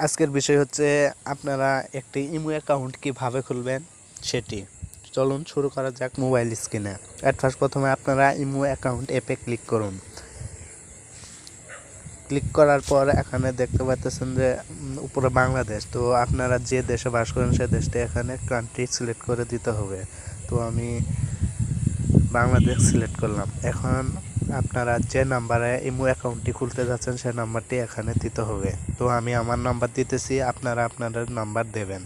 আজকের বিষয় হচ্ছে আপনারা একটি ইমো অ্যাকাউন্ট কিভাবে খুলবেন সেটি। চলুন শুরু করা যাক মোবাইল স্ক্রিনে। প্রথমে আপনারা ইমো অ্যাকাউন্ট অ্যাপে ক্লিক করুন। ক্লিক করার পর এখানে দেখতে পাচ্ছেন যে উপরে বাংলাদেশ, তো আপনারা যে দেশে বাস করেন সে দেশটা এখানে কান্ট্রি সিলেক্ট করে দিতে হবে। তো আমি বাংলাদেশ সিলেক্ট করলাম। এখন আপনারা যে নাম্বারে ইমো অ্যাকাউন্টটি খুলতে যাচ্ছেন সেই নাম্বারটি এখানে দিতে হবে। তো আমি আমার নাম্বার দিতেছি, আপনারা আপনাদের নাম্বার দেবেন।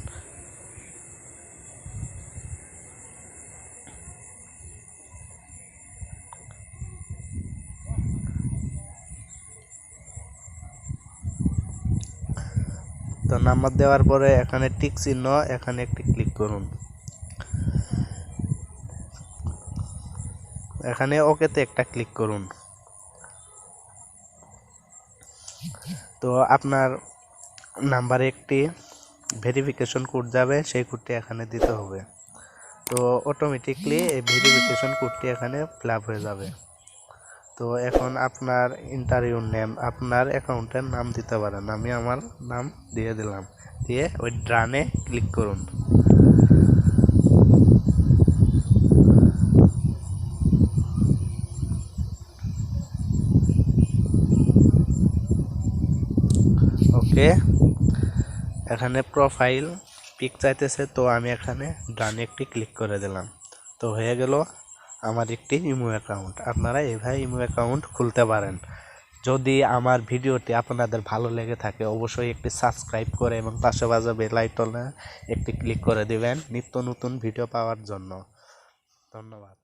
তো নাম্বার দেওয়ার পরে এখানে টিক চিহ্ন, এখানে একটি ক্লিক করুন। এখানে ওকেতে একটা ক্লিক করুন। তো আপনার নাম্বারে একটি ভেরিফিকেশন কোড যাবে, সেই কোডটি এখানে দিতে হবে। তো অটোমেটিকলি এই ভেরিফিকেশন কোডটি এখানে ফিল আপ হয়ে যাবে। তো এখন আপনার ইন্টারভিউ নেম, আপনার অ্যাকাউন্টের নাম দিতে পারেন। আমি আমার নাম দিয়ে দিলাম, দিয়ে ওই ডানে ক্লিক করুন। ওকে, এখানে প্রোফাইল পিক চাইতেছে, তো আমি এখানে ডানে একটি ক্লিক করে দিলাম। তো হয়ে গেল আমার একটি ইমো অ্যাকাউন্ট। আপনারা এভাবে ইমো অ্যাকাউন্ট খুলতে পারেন। যদি আমার ভিডিওটি আপনাদের ভালো লেগে থাকে অবশ্যই একটি সাবস্ক্রাইব করে এবং পাশে বাজা বেল আইকনে একটি ক্লিক করে দিবেন নিত্য নতুন ভিডিও পাওয়ার জন্য। ধন্যবাদ।